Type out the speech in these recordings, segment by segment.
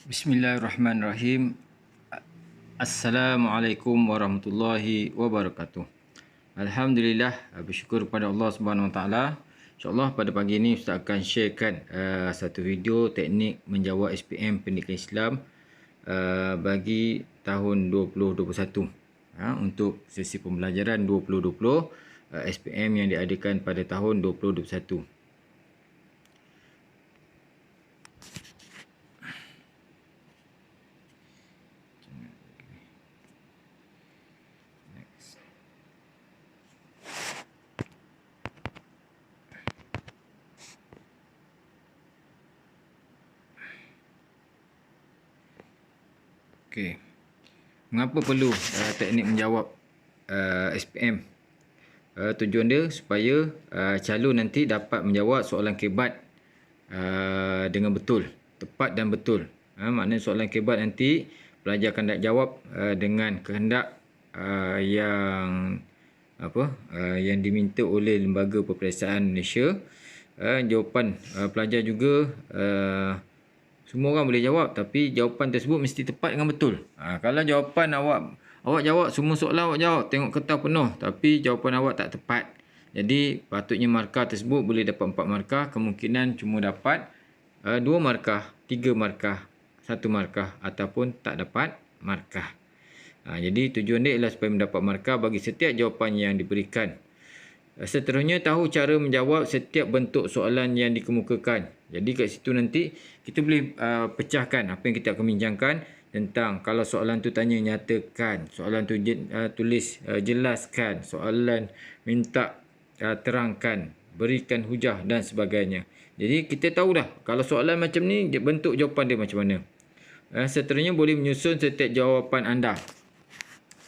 Bismillahirrahmanirrahim. Assalamualaikum warahmatullahi wabarakatuh. Alhamdulillah, bersyukur kepada Allah Subhanahu Wa Taala. InsyaAllah pada pagi ini Ustaz akan sharekan satu video teknik menjawab SPM Pendidikan Islam bagi tahun 2021 untuk sesi pembelajaran 2020 SPM yang diadakan pada tahun 2021. Okey. Mengapa perlu teknik menjawab SPM? Tujuan dia supaya calon nanti dapat menjawab soalan kebat dengan betul, tepat dan betul. Maknanya soalan kebat nanti pelajar akan jawab dengan kehendak yang yang diminta oleh Lembaga Peperiksaan Malaysia. Jawapan pelajar juga semua orang boleh jawab, tapi jawapan tersebut mesti tepat dengan betul. Kalau jawapan awak jawab semua soalan awak jawab, tengok kertas penuh, tapi jawapan awak tak tepat, jadi patutnya markah tersebut boleh dapat 4 markah, kemungkinan cuma dapat 2 markah, 3 markah, 1 markah ataupun tak dapat markah. Jadi tujuan dia ialah supaya mendapat markah bagi setiap jawapan yang diberikan. Seterusnya, tahu cara menjawab setiap bentuk soalan yang dikemukakan. Jadi kat situ nanti kita boleh pecahkan apa yang kita akan bincangkan tentang kalau soalan tu tanya nyatakan, soalan tu tulis jelaskan, soalan minta terangkan, berikan hujah dan sebagainya. Jadi kita tahu dah kalau soalan macam ni bentuk jawapan dia macam mana. Seterusnya boleh menyusun setiap jawapan anda.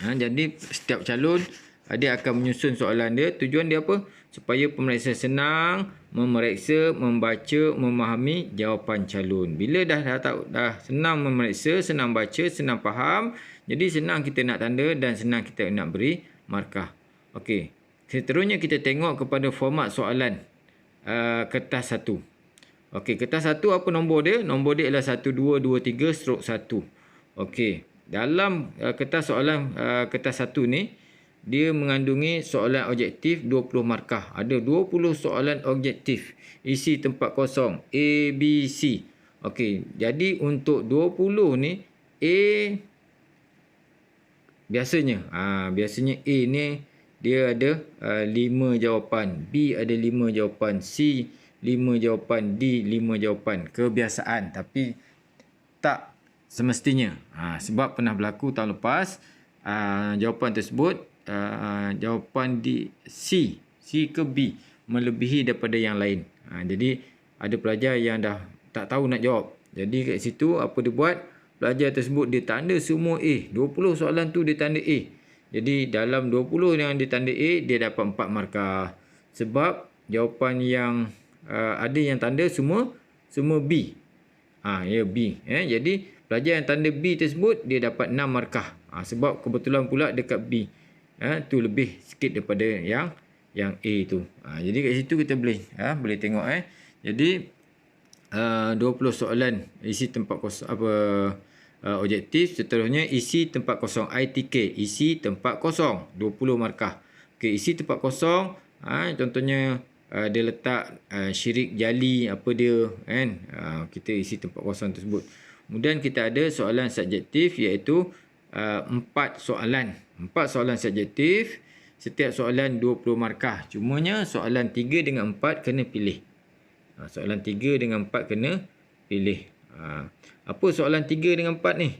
Jadi setiap calon dia akan menyusun soalan dia. Tujuan dia apa? Supaya pemeriksa senang memeriksa, membaca, memahami jawapan calon. Bila dah senang memeriksa, senang baca, senang faham, jadi senang kita nak tanda dan senang kita nak beri markah. Okey. Seterusnya kita tengok kepada format soalan kertas 1. Okey, kertas 1 apa nombor dia? Nombor dia ialah 1223/1. Okey. Dalam kertas soalan kertas 1 ni, dia mengandungi soalan objektif 20 markah. Ada 20 soalan objektif. Isi tempat kosong A, B, C. Okey, jadi untuk 20 ni A biasanya A ni dia ada 5 jawapan, B ada 5 jawapan, C 5 jawapan, D 5 jawapan. Kebiasaan, tapi tak semestinya. Sebab pernah berlaku tahun lepas jawapan tersebut jawapan di C ke B melebihi daripada yang lain. Jadi ada pelajar yang dah tak tahu nak jawab. Jadi kat situ apa dia buat? Pelajar tersebut dia tanda semua A. 20 soalan tu dia tanda A. Jadi dalam 20 yang dia tanda A, dia dapat 4 markah. Sebab jawapan yang ada yang tanda semua B. B. Jadi pelajar yang tanda B tersebut dia dapat 6 markah. Sebab kebetulan pula dekat B. Tu lebih sikit daripada yang A tu. Jadi kat situ kita boleh tengok Jadi 20 soalan isi tempat kosong objektif. Seterusnya isi tempat kosong ITK, isi tempat kosong 20 markah. Okey, isi tempat kosong contohnya dia letak syirik jali apa dia kan. Kita isi tempat kosong tersebut. Kemudian kita ada soalan subjektif iaitu 4 soalan. 4 soalan subjektif, setiap soalan 20 markah. Cumanya soalan 3 dengan 4 kena pilih. Soalan 3 dengan 4 kena pilih. Apa soalan 3 dengan 4 ni?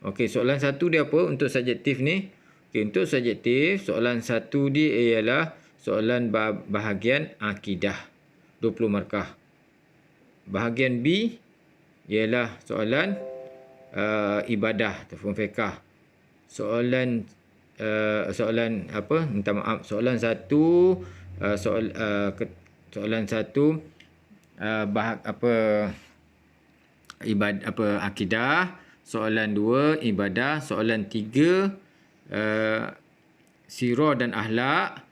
Okey, soalan 1 dia apa untuk subjektif ni? Okey, untuk subjektif, soalan 1 dia ialah soalan bahagian akidah. 20 markah. Bahagian B ialah soalan ibadah ataupun fiqh. Soalan soalan 1 akidah, soalan 2 ibadah, soalan 3 sirah dan akhlak,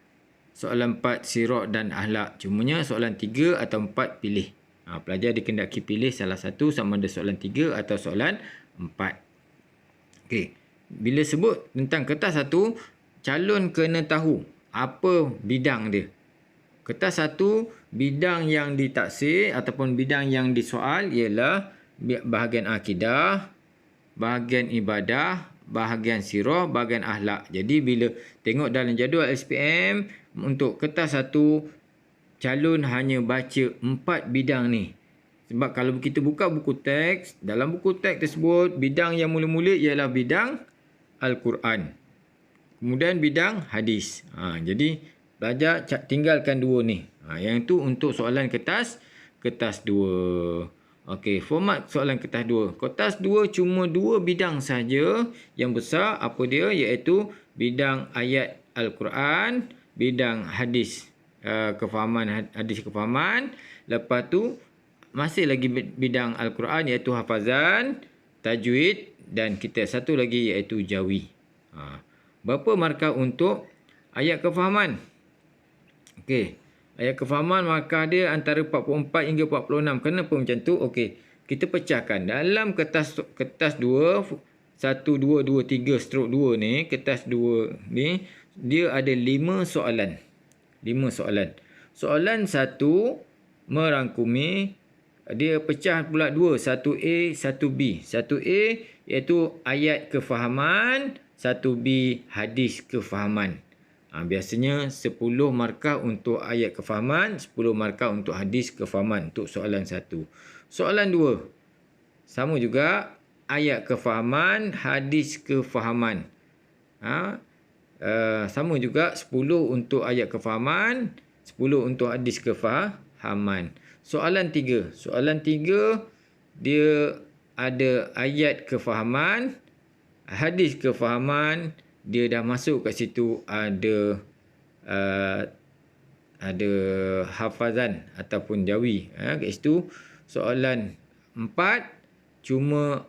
soalan 4 sirah dan akhlak. Cumanya soalan 3 atau 4 pilih. Pelajar dikendaki pilih salah satu sama ada soalan 3 atau soalan 4. Okey. Bila sebut tentang kertas 1, calon kena tahu apa bidang dia. Kertas 1, bidang yang ditaksir ataupun bidang yang disoal ialah bahagian akidah, bahagian ibadah, bahagian sirah, bahagian akhlak. Jadi bila tengok dalam jadual SPM untuk kertas 1, calon hanya baca 4 bidang ni. Sebab kalau kita buka buku teks, dalam buku teks tersebut bidang yang mula-mula ialah bidang Al-Quran. Kemudian bidang hadis. Jadi pelajar tinggalkan 2 ni. Yang itu untuk soalan kertas 2. Okey, format soalan kertas 2. Kertas 2 cuma 2 bidang saja yang besar. Apa dia? Iaitu bidang ayat Al-Quran, bidang hadis kefahaman, hadis kefahaman. Lepas tu masih lagi bidang Al-Quran iaitu hafazan, tajwid dan kita satu lagi iaitu jawi. Berapa markah untuk ayat kefahaman? Okey. Ayat kefahaman markah dia antara 44 hingga 46. Kenapa macam tu? Okey. Kita pecahkan. Dalam kertas 2, 1, 2, 2, 3 stroke 2 ni, kertas 2 ni, dia ada 5 soalan. 5 soalan. Soalan 1 merangkumi, dia pecah pula 2, 1A, 1B. 1A iaitu ayat kefahaman, 1B hadis kefahaman. Biasanya 10 markah untuk ayat kefahaman, 10 markah untuk hadis kefahaman untuk soalan 1. Soalan 2, sama juga ayat kefahaman, hadis kefahaman. Sama juga 10 untuk ayat kefahaman, 10 untuk hadis kefahaman. Soalan 3. Soalan 3 dia ada ayat kefahaman, hadis kefahaman, dia dah masuk kat situ ada hafazan ataupun jawi. Kat situ soalan 4 cuma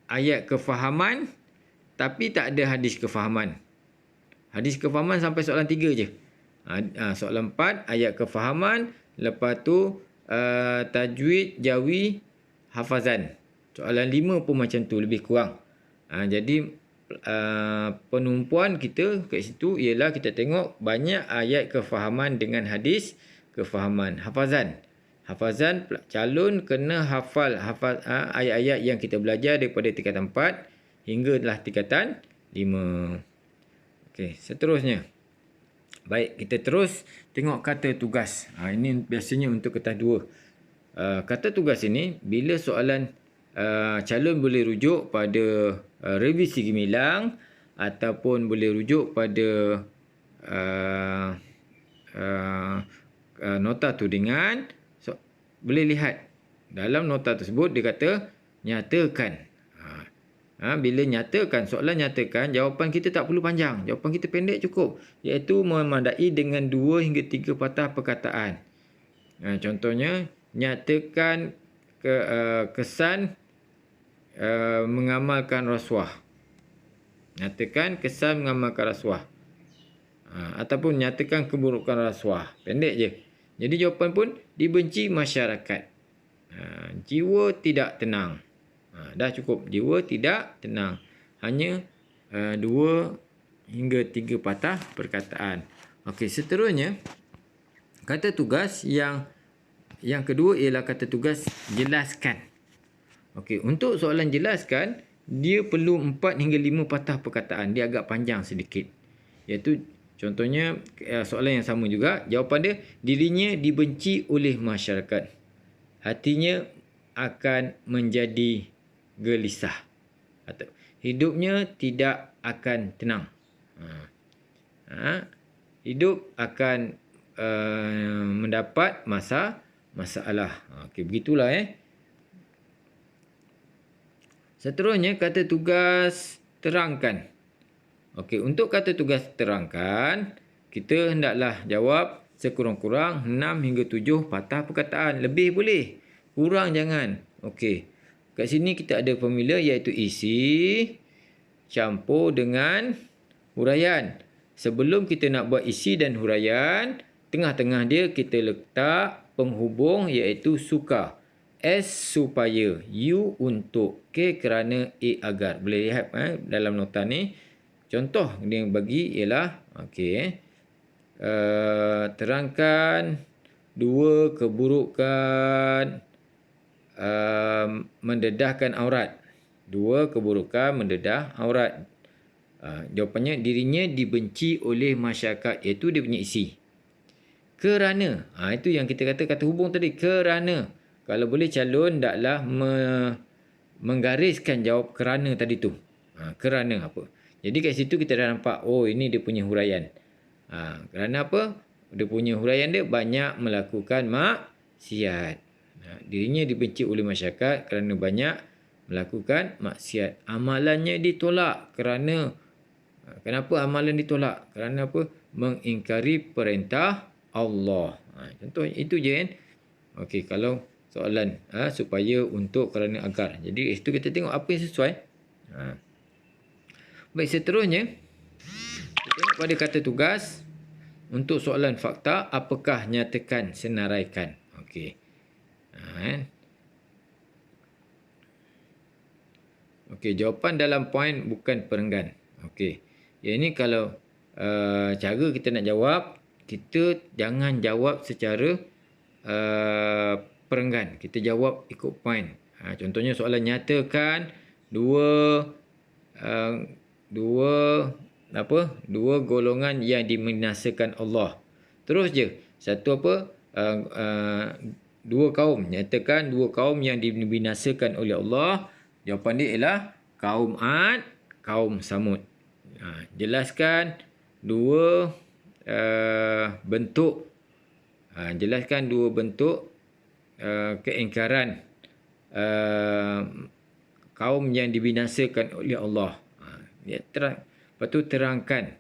ayat kefahaman tapi tak ada hadis kefahaman. Hadis kefahaman sampai soalan 3 je. Soalan 4 ayat kefahaman, lepas tu tajwid, jawi, hafazan. Soalan 5 pun macam tu, lebih kurang. Jadi penumpuan kita kat situ ialah kita tengok banyak ayat kefahaman dengan hadis kefahaman. Hafazan calon kena hafal ayat-ayat yang kita belajar daripada tingkatan 4 hinggalah tingkatan 5. Okey, seterusnya. Baik, kita terus tengok kata tugas. Ini biasanya untuk kertas 2. Kata tugas ini bila soalan calon boleh rujuk pada revisi gemilang ataupun boleh rujuk pada nota tudingan. Boleh lihat dalam nota tersebut dia kata nyatakan. Bila nyatakan, soalan nyatakan, jawapan kita tak perlu panjang, jawapan kita pendek cukup, iaitu memadai dengan 2 hingga 3 patah perkataan. Contohnya nyatakan kesan mengamalkan rasuah. Nyatakan kesan mengamalkan rasuah. Ataupun nyatakan keburukan rasuah. Pendek je. Jadi jawapan pun dibenci masyarakat. Jiwa tidak tenang. Dah cukup. Jiwa tidak tenang. Hanya 2 hingga 3 patah perkataan. Okey, seterusnya kata tugas yang kedua ialah kata tugas jelaskan. Okey, untuk soalan jelaskan, dia perlu 4 hingga 5 patah perkataan. Dia agak panjang sedikit. Iaitu contohnya soalan yang sama juga. Jawapan dia, dirinya dibenci oleh masyarakat. Hatinya akan menjadi gelisah. Atau hidupnya tidak akan tenang. Hidup akan mendapat masalah. Okey, begitulah Seterusnya kata tugas terangkan. Okey, untuk kata tugas terangkan, kita hendaklah jawab sekurang-kurang 6 hingga 7 patah perkataan. Lebih boleh, kurang jangan. Okey. Kat sini kita ada formula iaitu isi campur dengan huraian. Sebelum kita nak buat isi dan huraian, tengah-tengah dia kita letak penghubung iaitu suka. S supaya, U untuk, K kerana, A agar. Boleh lihat dalam nota ni. Contoh yang bagi ialah terangkan dua keburukan mendedahkan aurat. Dua keburukan mendedah aurat. Jawapannya, dirinya dibenci oleh masyarakat, iaitu dia punya isi. Kerana, itu yang kita kata hubung tadi, kerana. Kalau boleh calon taklah menggariskan jawab kerana tadi tu. Kerana apa? Jadi kat situ kita dah nampak, ini dia punya huraian. Kerana apa? Dia punya huraian dia banyak melakukan maksiat. Dirinya dibenci oleh masyarakat kerana banyak melakukan maksiat. Amalannya ditolak kerana, kenapa amalan ditolak? Kerana apa? Mengingkari perintah Allah. Contoh itu je kan. Okey, kalau soalan supaya, untuk, kerana, agar. Jadi itu kita tengok apa yang sesuai. Baik, seterusnya kita tengok pada kata tugas. Untuk soalan fakta, apakah nyatakan, senaraikan. Okey. Okey, jawapan dalam poin bukan perenggan. Okey. Yang ini kalau cara kita nak jawab, kita jangan jawab secara perenggan. Kita jawab ikut poin. Contohnya soalan nyatakan dua golongan yang dibinasakan Allah. Terus je. Satu dua kaum. Nyatakan dua kaum yang dibinasakan oleh Allah. Jawapan dia ialah kaum Ad, kaum Samud. Jelaskan dua bentuk. Jelaskan dua bentuk keingkaran kaum yang dibinasakan oleh Allah. Lepas tu terangkan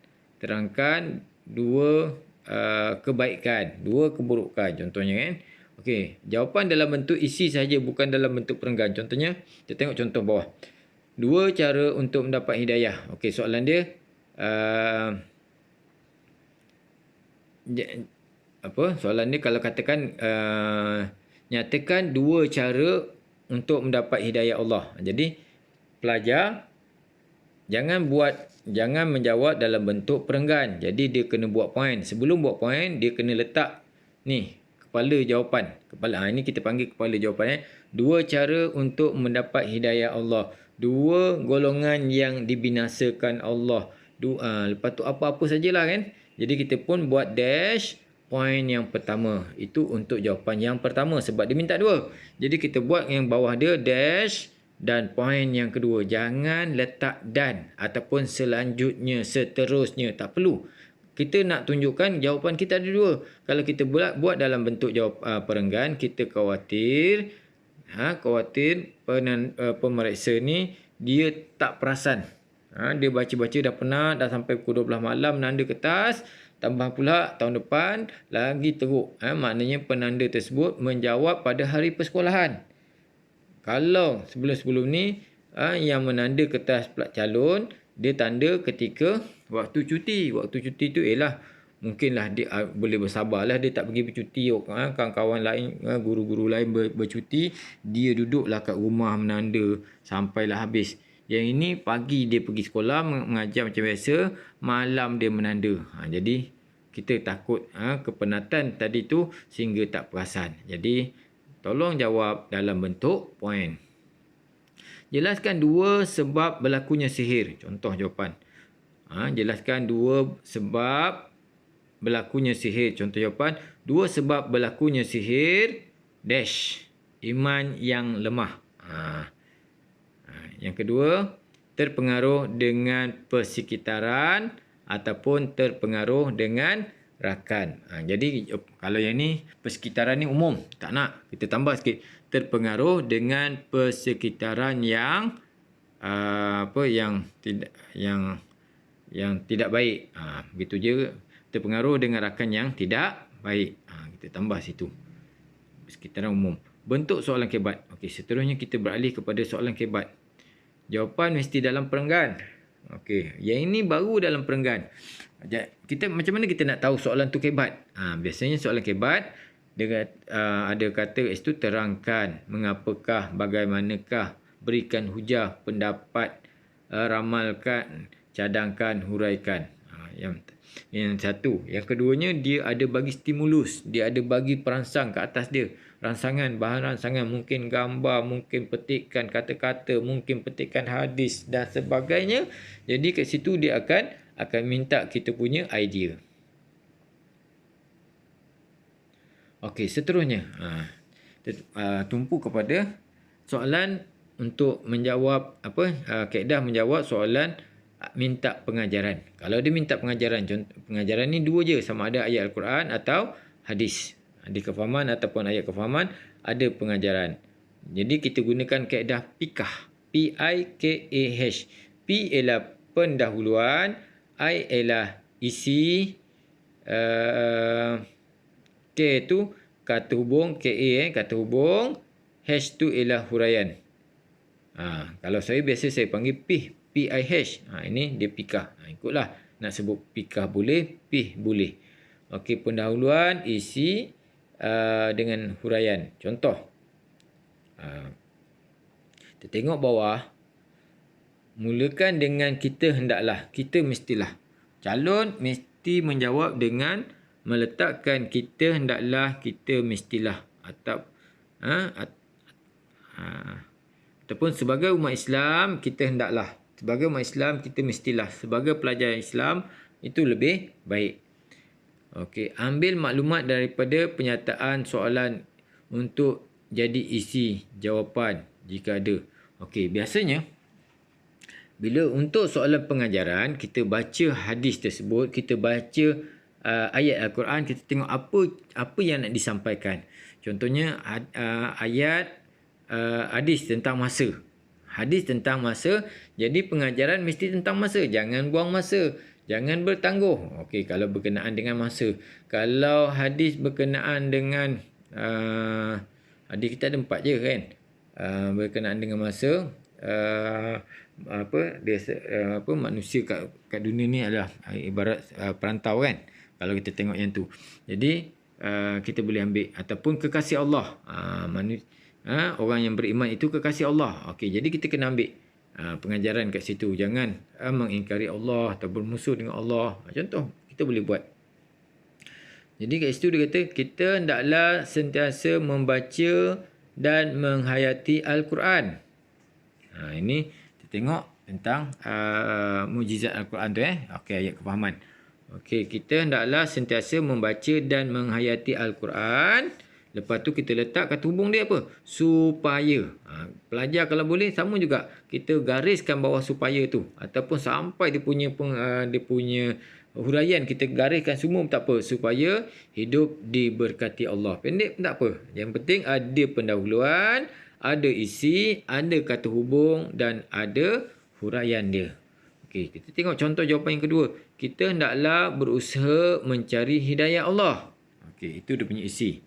dua kebaikan, dua keburukan. Contohnya kan. Okey, jawapan dalam bentuk isi saja, bukan dalam bentuk perenggan. Contohnya, kita tengok contoh bawah. Dua cara untuk mendapat hidayah. Okey, soalan dia soalan dia kalau katakan nyatakan dua cara untuk mendapat hidayah Allah. Jadi pelajar jangan menjawab dalam bentuk perenggan. Jadi dia kena buat poin. Sebelum buat poin, dia kena letak ni kepala jawapan. Ini kita panggil kepala jawapan. Dua cara untuk mendapat hidayah Allah. Dua golongan yang dibinasakan Allah. Lepas tu apa-apa sajalah kan. Jadi kita pun buat dash poin yang pertama. Itu untuk jawapan yang pertama sebab dia minta dua. Jadi kita buat yang bawah dia dash dan poin yang kedua. Jangan letak dan ataupun selanjutnya, seterusnya. Tak perlu. Kita nak tunjukkan jawapan kita ada dua. Kalau kita buat dalam bentuk jawab perenggan, kita khawatir pemeriksa ni dia tak perasan. Dia baca-baca dah penat, dah sampai pukul 12 malam nanda kertas, tambah pula tahun depan lagi teruk. Maknanya penanda tersebut menjawab pada hari persekolahan. Kalau sebelum-sebelum ni yang menanda kertas plat calon, dia tanda ketika waktu cuti. Waktu cuti tu ialah mungkinlah dia boleh bersabarlah, dia tak pergi bercuti. Kawan-kawan lain, guru-guru lain bercuti, dia duduklah kat rumah menanda sampailah habis. Yang ini pagi dia pergi sekolah mengajar macam biasa, malam dia menanda. Jadi kita takut kepenatan tadi tu sehingga tak perasan. Jadi tolong jawab dalam bentuk poin. Jelaskan dua sebab berlakunya sihir. Contoh jawapan. Jelaskan dua sebab berlakunya sihir. Contoh jawapan. Dua sebab berlakunya sihir dash iman yang lemah. Yang kedua, terpengaruh dengan persekitaran ataupun terpengaruh dengan rakan. Jadi kalau yang ni persekitaran ni umum, tak nak. Kita tambah sikit. Terpengaruh dengan persekitaran yang yang tidak baik. Begitu je. Terpengaruh dengan rakan yang tidak baik. Kita tambah situ. Persekitaran umum. Bentuk soalan kebat. Okey, seterusnya kita beralih kepada soalan kebat. Jawapan mesti dalam perenggan. Okey, yang ini baru dalam perenggan. Kita macam mana kita nak tahu soalan tu kebat? Biasanya soalan kebat ada kata kat situ, terangkan, mengapakah, bagaimanakah, berikan hujah, pendapat, ramalkan, cadangkan, huraikan. Yang satu. Yang keduanya, dia ada bagi stimulus, dia ada bagi perangsang ke atas dia. Rangsangan, bahan rangsangan, mungkin gambar, mungkin petikan kata-kata, mungkin petikan hadis dan sebagainya. Jadi kat situ dia akan minta kita punya idea. Okey, seterusnya. Tumpu kepada soalan untuk menjawab kaedah menjawab soalan minta pengajaran. Kalau dia minta pengajaran, pengajaran ni dua je, sama ada ayat Al-Quran atau hadis. Hadis kefahaman ataupun ayat kefahaman, ada pengajaran. Jadi kita gunakan kaedah pikah. P-I-K-A-H. P ialah pendahuluan, I ialah isi, K tu kata hubung, K-A kata hubung, H tu ialah huraian. Kalau saya biasa saya panggil P. P-I-H. Ini dia pikah. Ikutlah. Nak sebut pikah boleh, pih boleh. Okey, pendahuluan, isi dengan huraian. Contoh. Kita tengok bawah. Mulakan dengan kita hendaklah. Kita mestilah. Calon mesti menjawab dengan meletakkan kita hendaklah, kita mestilah. Ataupun sebagai umat Islam, kita hendaklah. Sebagai umat Islam, kita mestilah. Sebagai pelajar Islam, itu lebih baik. Okey, ambil maklumat daripada penyataan soalan untuk jadi isi jawapan jika ada. Okey, biasanya bila untuk soalan pengajaran, kita baca hadis tersebut, kita baca ayat Al-Quran, kita tengok apa yang nak disampaikan. Contohnya ayat hadis tentang masa. Hadis tentang masa, jadi pengajaran mesti tentang masa. Jangan buang masa. Jangan bertangguh. Okey, kalau berkenaan dengan masa. Kalau hadis berkenaan dengan hadis kita ada 4 je kan. Berkenaan dengan masa, manusia kat dunia ni adalah ibarat perantau kan. Kalau kita tengok yang tu. Jadi kita boleh ambil ataupun kekasih Allah. Orang yang beriman itu kekasih Allah. Okey, jadi kita kena ambil pengajaran kat situ. Jangan mengingkari Allah atau bermusuh dengan Allah. Contoh, kita boleh buat. Jadi kat situ dia kata, kita hendaklah sentiasa membaca dan menghayati Al-Quran. Ini kita tengok tentang mujizat Al-Quran tu. Okey, ayat kefahaman. Okey, kita hendaklah sentiasa membaca dan menghayati Al-Quran. Lepas tu kita letak kata hubung dia apa? Supaya. Pelajar kalau boleh sama juga. Kita gariskan bawah supaya tu. Ataupun sampai dia punya huraian kita gariskan semua tak apa. Supaya hidup diberkati Allah. Pendek pun tak apa. Yang penting ada pendahuluan, ada isi, ada kata hubung dan ada huraian dia. Okey, kita tengok contoh jawapan yang kedua. Kita hendaklah berusaha mencari hidayah Allah. Okey, itu dia punya isi.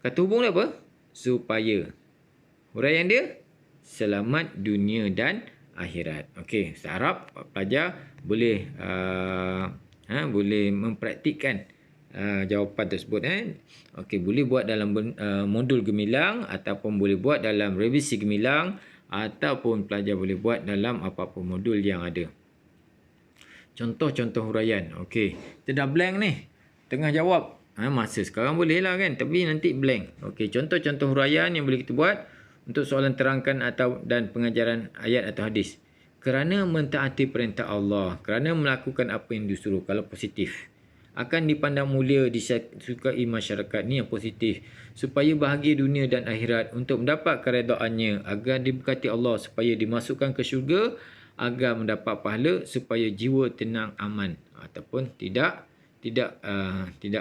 Kata hubung dia apa? Supaya. Huraian dia? Selamat dunia dan akhirat. Okey, saya harap pelajar boleh boleh mempraktikkan jawapan tersebut. Okey, boleh buat dalam modul gemilang ataupun boleh buat dalam revisi gemilang ataupun pelajar boleh buat dalam apa-apa modul yang ada. Contoh-contoh huraian. Okey, kita dah blank ni. Tengah jawab. Masa sekarang boleh lah kan. Tapi nanti blank. Okey, contoh-contoh huraian yang boleh kita buat untuk soalan terangkan dan pengajaran ayat atau hadis. Kerana mentaati perintah Allah. Kerana melakukan apa yang disuruh. Kalau positif. Akan dipandang mulia, disukai masyarakat. Ni yang positif. Supaya bahagia dunia dan akhirat. Untuk mendapat keredaannya. Agar diberkati Allah. Supaya dimasukkan ke syurga. Agar mendapat pahala. Supaya jiwa tenang aman. Ataupun tidak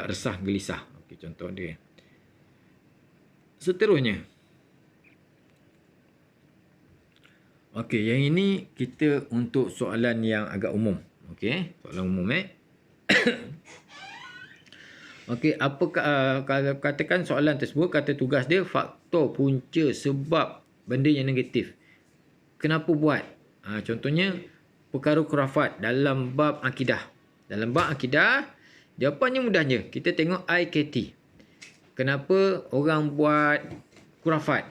resah gelisah. Okey, contoh dia. Seterusnya. Okey, yang ini kita untuk soalan yang agak umum. Okey, soalan umum Okey, apakah kalau katakan soalan tersebut kata tugas dia faktor punca sebab benda yang negatif. Kenapa buat? Contohnya perkara khurafat dalam bab akidah. Dalam bab akidah, jawapannya mudah je. Kita tengok IKT. kenapa orang buat kurafat?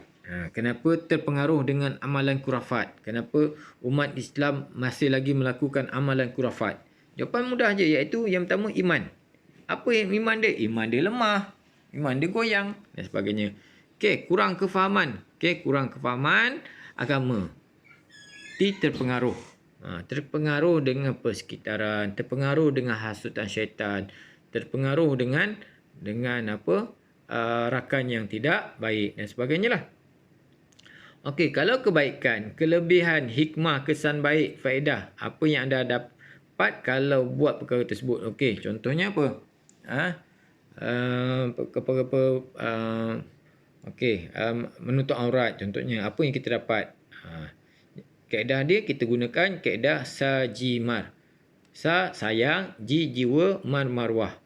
Kenapa terpengaruh dengan amalan kurafat? Kenapa umat Islam masih lagi melakukan amalan kurafat? Jawapan mudah je, iaitu yang pertama iman. Apa yang iman dia? Iman dia lemah. Iman dia goyang dan sebagainya. Okey, kurang kefahaman. Kurang kefahaman agama. Terpengaruh. Terpengaruh dengan persekitaran, terpengaruh dengan hasutan syaitan, terpengaruh dengan rakan yang tidak baik dan sebagainya lah. Okey, kalau kebaikan, kelebihan, hikmah, kesan baik, faedah, apa yang anda dapat kalau buat perkara tersebut? Okey, contohnya apa? Menutup aurat contohnya. Apa yang kita dapat? Kaedah dia kita gunakan kaedah sajimar. Sa sayang, jiwa, marwah.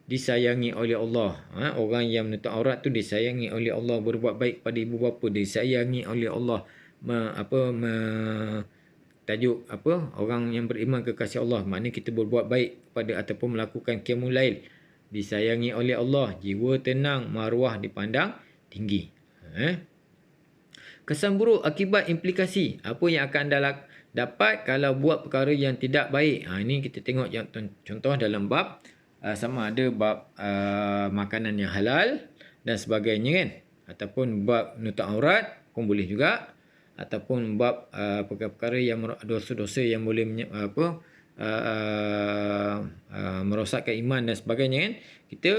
Disayangi oleh Allah. Orang yang menutup aurat tu disayangi oleh Allah, berbuat baik pada ibu bapa disayangi oleh Allah. Tajuk orang yang beriman kekasih Allah, maknanya kita berbuat baik kepada ataupun melakukan qiyamul lail, disayangi oleh Allah, jiwa tenang, maruah dipandang tinggi. Kesan buruk, akibat, implikasi, apa yang akan anda dapat kalau buat perkara yang tidak baik. Ini kita tengok contoh dalam bab sama ada bab makanan yang halal dan sebagainya kan, ataupun bab nutup aurat pun boleh juga, ataupun bab perkara-perkara yang dosa-dosa yang boleh merosakkan iman dan sebagainya kan. Kita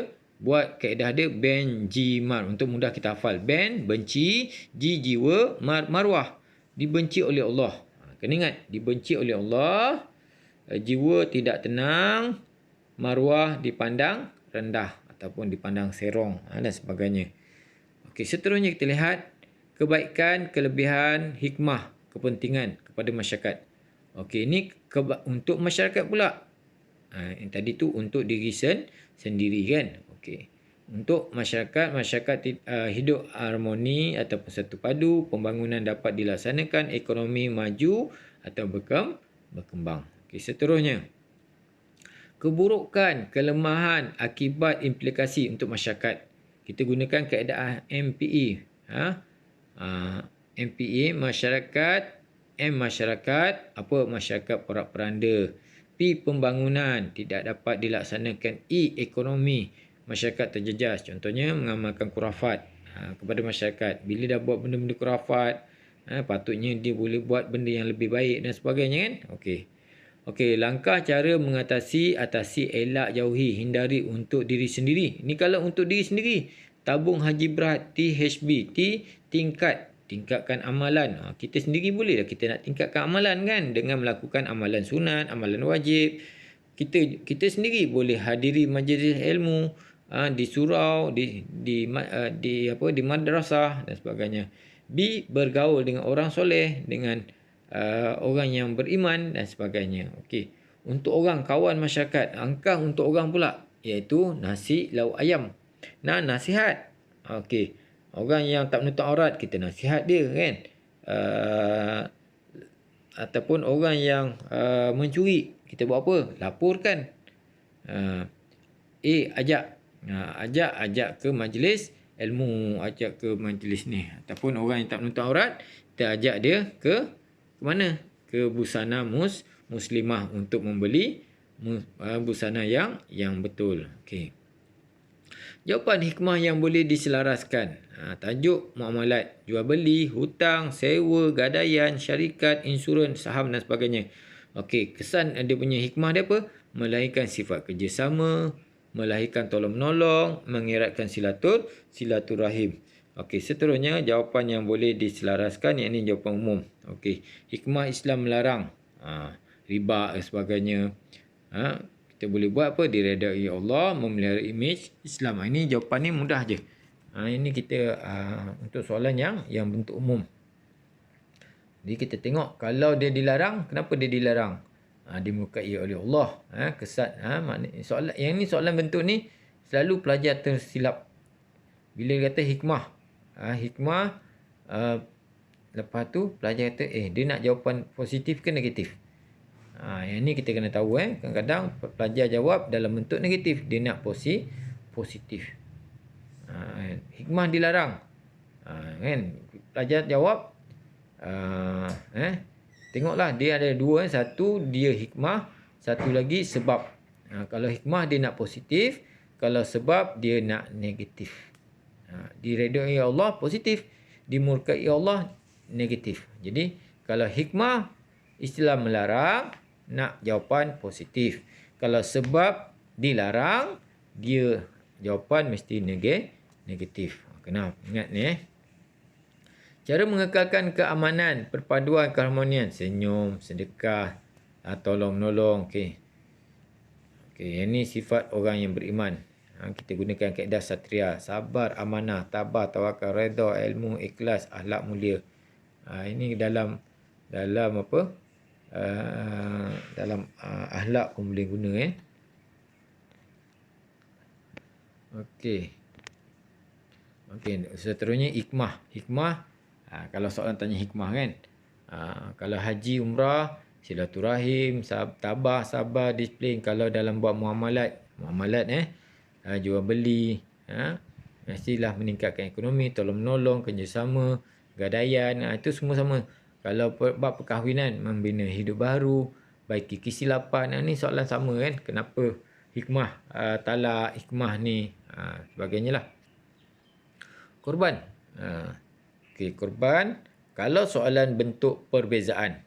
buat kaedah dia benjimar untuk mudah kita hafal. Ben benci, jiwa, marwah dibenci oleh Allah. Kena ingat, dibenci oleh Allah, jiwa tidak tenang, maruah dipandang rendah ataupun dipandang serong dan sebagainya. Okey, seterusnya kita lihat kebaikan, kelebihan, hikmah, kepentingan kepada masyarakat. Okey, ini untuk masyarakat pula. Yang tadi tu untuk diri sendiri kan. Okey. Untuk masyarakat hidup harmoni ataupun satu padu, pembangunan dapat dilaksanakan, ekonomi maju atau berkembang. Okey, seterusnya. Keburukan, kelemahan, akibat, implikasi untuk masyarakat. Kita gunakan kaedah MPE. MPE masyarakat, M masyarakat, masyarakat porak-poranda. P pembangunan, tidak dapat dilaksanakan. E ekonomi, masyarakat terjejas. Contohnya mengamalkan kurafat kepada masyarakat. Bila dah buat benda-benda kurafat, patutnya dia boleh buat benda yang lebih baik dan sebagainya kan. Okey, langkah cara mengatasi, elak, jauhi, hindari untuk diri sendiri. Ini kalau untuk diri sendiri. Tabung haji berat, THB, tingkatkan amalan. Kita sendiri boleh lah kita nak tingkatkan amalan kan, dengan melakukan amalan sunat, amalan wajib. Kita sendiri boleh hadiri majlis ilmu, di surau, di madrasah dan sebagainya. B, bergaul dengan orang soleh, dengan orang yang beriman dan sebagainya. Okey. Untuk orang kawan masyarakat, angkah untuk orang pula, iaitu nasi lauk ayam. Nasihat. Okey. Orang yang tak menutup aurat, kita nasihat dia kan. Ataupun orang yang mencuri, kita buat apa? Laporkan. Ajak ke majlis ilmu, ajak ke majlis ni. Ataupun orang yang tak menutup aurat, kita ajak dia ke mana? Ke busana muslimah untuk membeli busana yang betul. Okey. Jawapan hikmah yang boleh diselaraskan. Tajuk muamalat, jual beli, hutang, sewa, gadaian, syarikat, insurans, saham dan sebagainya. Okey, kesan dia punya hikmah dia apa? Melahirkan sifat kerjasama, melahirkan tolong-menolong, mengeratkan silaturahim. Okey, seterusnya jawapan yang boleh diselaraskan, yang ini jawapan umum. Okey, hikmah Islam melarang riba dan sebagainya. Kita boleh buat apa? Diredai Allah, memelihara imej Islam. Ini jawapan ni mudah je. Ini kita untuk soalan yang bentuk umum. Jadi kita tengok kalau dia dilarang, kenapa dia dilarang? Dimurkai oleh Allah. Kesan maknanya soalan yang ni, soalan bentuk ni selalu pelajar tersilap. Bila kata hikmah, lepas tu pelajar kata dia nak jawapan positif ke negatif. Yang ni kita kena tahu. Kadang-kadang pelajar jawab dalam bentuk negatif, dia nak positif. Hikmah dilarang. Kan? Pelajar jawab, tengoklah dia ada dua. Satu dia hikmah, satu lagi sebab. Kalau hikmah dia nak positif, kalau sebab dia nak negatif. Diredai Allah positif, dimurkai Allah negatif. Jadi kalau hikmah istilah melarang, nak jawapan positif. Kalau sebab dilarang, dia jawapan mesti negatif. Kena ingat ni. Cara mengekalkan keamanan, perpaduan, keharmonian. Senyum, sedekah, tolong menolong. Okey, ini sifat orang yang beriman. Kita gunakan kaedah satria. Sabar, amanah, tabah, tawakal, redha, ilmu, ikhlas, akhlak mulia. Ini dalam apa? Dalam akhlak pun boleh guna. Okey, seterusnya hikmah. Kalau soalan tanya hikmah kan. Kalau haji, umrah, silaturahim, tabah, sabar, disiplin. Kalau dalam buat muamalat, jual beli, mestilah meningkatkan ekonomi, tolong menolong, kerjasama, gadaian, itu semua sama. Kalau bab perkahwinan, membina hidup baru, baiki kesilapan, ni soalan sama kan. Kenapa hikmah talak, hikmah ni, sebagainya lah. Korban. Korban. Kalau soalan bentuk perbezaan.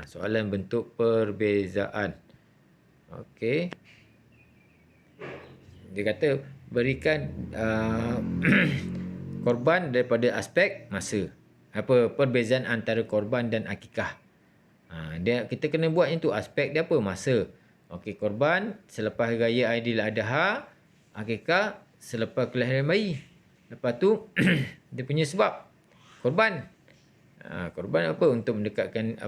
Soalan bentuk perbezaan. Okey. Dia kata berikan korban daripada aspek masa. Perbezaan antara korban dan akikah. Kita kena buat yang tu. Aspek dia apa? Masa. Okey, korban selepas raya Aidiladha, akikah selepas kelahiran bayi. Lepas tu dia punya sebab korban. Korban apa? Untuk mendekatkan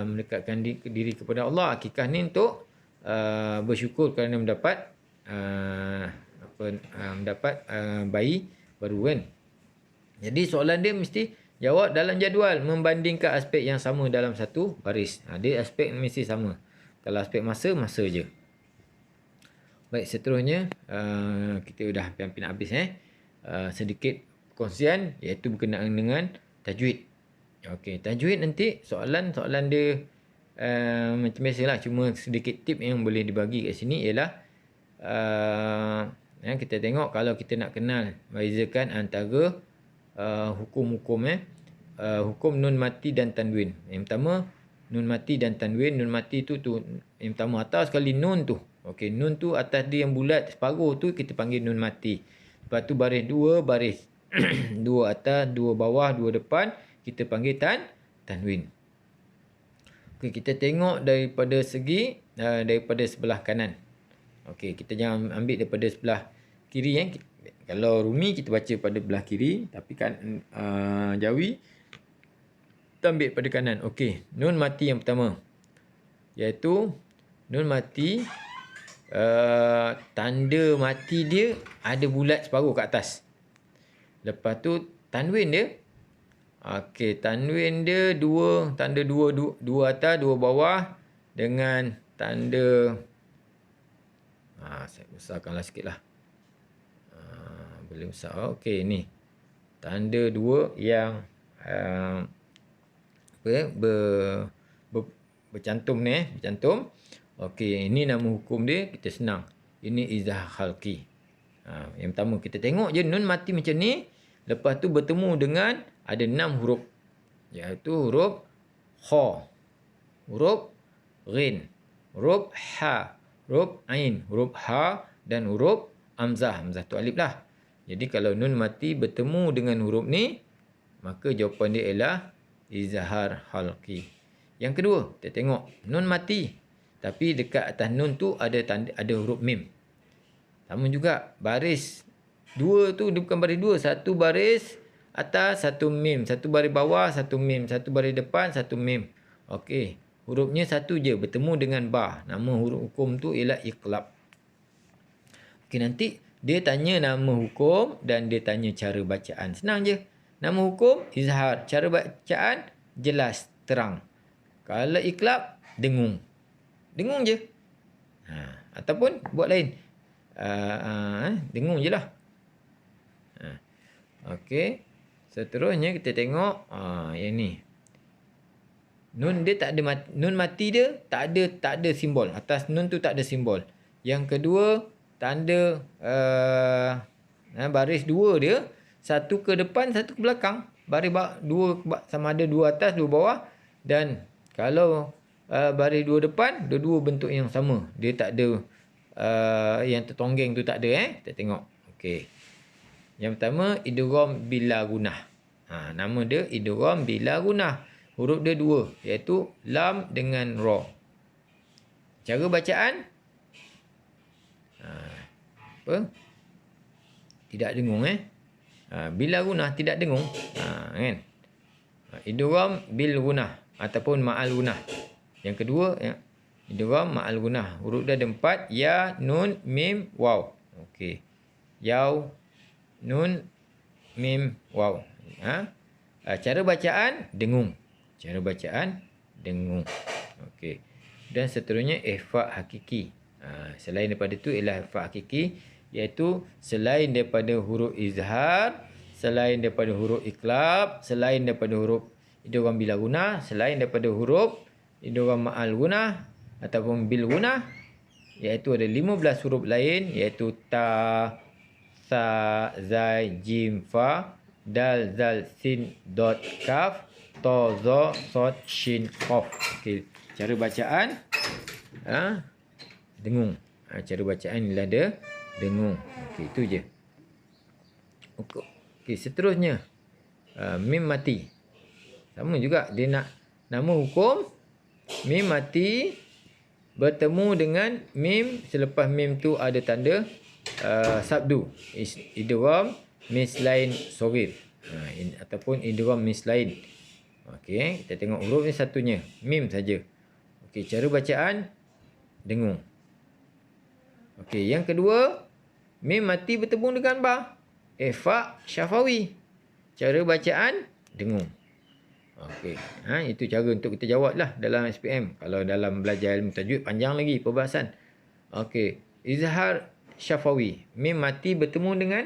mendekatkan diri kepada Allah. Akikah ni untuk bersyukur kerana mendapat bayi baru kan. Jadi soalan dia mesti jawab dalam jadual, membandingkan aspek yang sama dalam satu baris. Dia aspek mesti sama. Kalau aspek masa je. Baik, seterusnya kita dah hampir nak habis. Sedikit perkongsian iaitu berkenaan dengan tajwid. Okey, tajwid nanti soalan dia macam biasalah, cuma sedikit tip yang boleh dibagi kat sini ialah kita tengok kalau kita nak kenal bezakan antara hukum-hukum hukum nun mati dan tanwin. Yang pertama nun mati dan tanwin. Nun mati tu yang pertama atas sekali nun tu. Okey, nun tu atas dia yang bulat separuh tu kita panggil nun mati. Lepas tu baris dua atas, dua bawah, dua depan kita panggil tanwin. Okey, kita tengok daripada sebelah kanan. Okey, kita jangan ambil daripada sebelah kiri. Kalau Rumi kita baca pada belah kiri, tapi kan Jawi kita ambil pada kanan. Okey, nun mati yang pertama iaitu nun mati, tanda mati dia ada bulat separuh kat atas. Lepas tu tanwin dia, tanwin dia tanda dua atas, dua bawah dengan tanda saya besarkanlah sikitlah. Boleh besar. Okey, ni tanda dua yang bercantum ni, bercantum. Okey, ini nama hukum dia, kita senang. Ini izah khalqi. Yang pertama kita tengok je nun mati macam ni, lepas tu bertemu dengan ada 6 huruf, iaitu huruf kha, huruf ghin, huruf ha, huruf ain, huruf ha dan huruf hamzah. Hamzah tu alif lah. Jadi kalau nun mati bertemu dengan huruf ni, maka jawapan dia ialah izhar halqi. Yang kedua, kita tengok nun mati, tapi dekat atas nun tu ada huruf mim. Sama juga baris dua tu, dia bukan baris dua, satu baris atas, satu mim, satu baris bawah, satu mim, satu baris depan, satu mim. Okey, hurufnya satu je, bertemu dengan ba. Nama huruf hukum tu ialah iqlab. Okey, nanti dia tanya nama hukum dan dia tanya cara bacaan. Senang je. Nama hukum izhar, cara bacaan jelas, terang. Kalau iqlab dengung. Dengung je. Ataupun buat lain. dengung je lah. Okey. Seterusnya kita tengok yang ni. Nun dia tak ada nun mati dia tak ada simbol. Atas nun tu tak ada simbol. Yang kedua, tanda baris dua dia, satu ke depan, satu ke belakang. Baris dua sama ada dua atas, dua bawah. Dan kalau baris dua depan, dua-dua bentuk yang sama. Dia tak ada yang tertonggeng tu tak ada. Kita tengok. Okey. Yang pertama, idgham bila gunah. Nama dia idgham bila gunah. Huruf dia dua, iaitu lam dengan ra. Cara bacaan apa? Tidak dengung bila gunah tidak dengung. Kan? Idgham bil gunah ataupun ma'al gunah. Yang kedua, idgham ma'al gunah. Huruf dia ada 4, ya, nun, mim, waw. Okey. Yaw, nun, mim, waw. Cara bacaan dengung. Cara bacaan dengung. Okey. Dan seterusnya ihfa hakiki. Selain daripada itu ialah ihfa hakiki, iaitu selain daripada huruf izhar, selain daripada huruf iqlab, selain daripada huruf idgham bila gunah, selain daripada huruf idgham ma'al gunah ataupun bil gunah, iaitu ada 15 huruf lain, iaitu ta, sa, zai, jim, fa, dal, zal, sin, dot, kaf, to, zo, sod, shin, qaf. Okey, cara bacaan dengung. Cara bacaan ialah dia dengung. Okey, itu je. Okey, seterusnya mim mati. Sama juga dia nak nama hukum mim mati bertemu dengan mim selepas mim tu ada tanda sabdu. Idgham mislain saghir. Ataupun idgham mislain. Okey, kita tengok huruf ni satunya, mim saja. Okey, cara bacaan dengung. Okey, yang kedua, mim mati bertemu dengan ba. Ihfa syafawi. Cara bacaan dengung. Okey, itu cara untuk kita jawablah dalam SPM. Kalau dalam belajar ilmu tajwid panjang lagi perbahasan. Okey, izhar syafawi. Mim mati bertemu dengan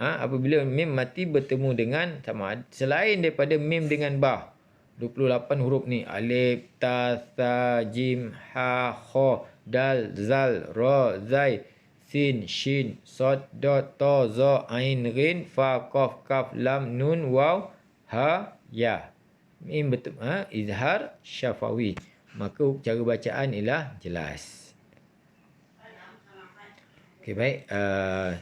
apabila mim mati bertemu dengan sama selain daripada mim dengan ba. 28 huruf ni, alif, ta, sa, jim, ha, kha, dal, zal, ra, zai, sin, shin, sod, dot, to, zo, ain, ghin, fa, qaf, kaf, lam, nun, waw, ha, ya. Mim bertemu izhar syafawi. Maka cara bacaan ialah jelas. Okey, baik.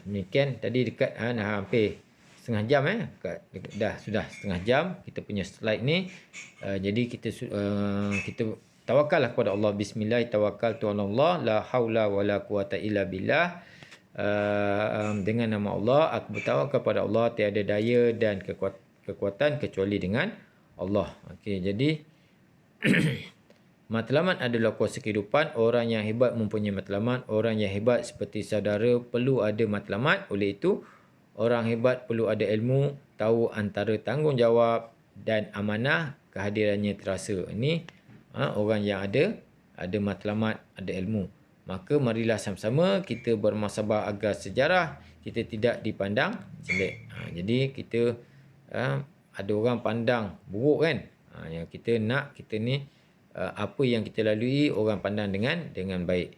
Demikian tadi dekat hampir setengah jam sudah setengah jam kita punya slide ni. Jadi kita tawakallah kepada Allah. Bismillah tawakkaltu 'ala Allah, la haula wala quwata illa billah. Dengan nama Allah aku bertawakal kepada Allah, tiada daya dan kekuatan kecuali dengan Allah. Okey, jadi matlamat adalah kuasa kehidupan. Orang yang hebat mempunyai matlamat. Orang yang hebat seperti saudara perlu ada matlamat. Oleh itu, orang hebat perlu ada ilmu, tahu antara tanggungjawab dan amanah, kehadirannya terasa. Ini orang yang ada matlamat, ada ilmu. Maka marilah sama-sama kita bermuhasabah agar sejarah kita tidak dipandang jelek. Jadi kita ada orang pandang buruk kan. Yang kita nak kita ni apa yang kita lalui orang pandang dengan baik.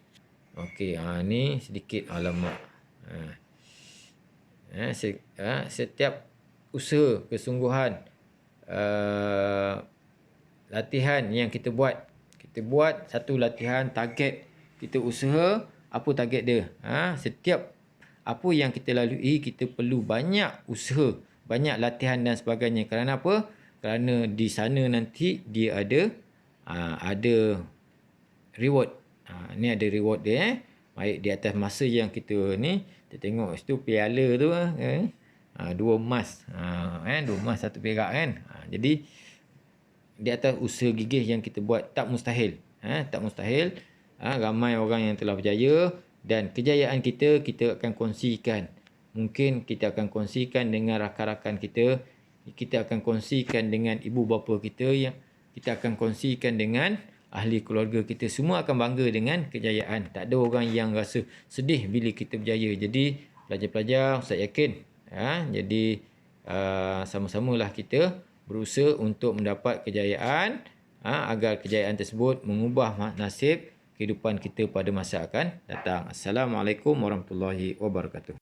Okey, ni sedikit alamak. Setiap usaha, kesungguhan, latihan yang kita buat satu latihan, target kita usaha, apa target dia? Setiap apa yang kita lalui, kita perlu banyak usaha, banyak latihan dan sebagainya. Kerana apa? Kerana di sana nanti dia ada reward. Ni ada reward dia. Baik di atas masa yang kita ni, kita tengok situ piala tu 2 emas. 2 emas 1 perak kan. Jadi di atas usaha gigih yang kita buat tak mustahil. Tak mustahil. Ramai orang yang telah berjaya dan kejayaan kita akan kongsikan. Mungkin kita akan kongsikan dengan rakan-rakan kita. Kita akan kongsikan dengan ibu bapa kita, yang kita akan kongsikan dengan ahli keluarga kita semua akan bangga dengan kejayaan. Tak ada orang yang rasa sedih bila kita berjaya. Jadi pelajar-pelajar, saya yakin jadi sama-samalah kita berusaha untuk mendapat kejayaan agar kejayaan tersebut mengubah nasib kehidupan kita pada masa akan datang. Assalamualaikum warahmatullahi wabarakatuh.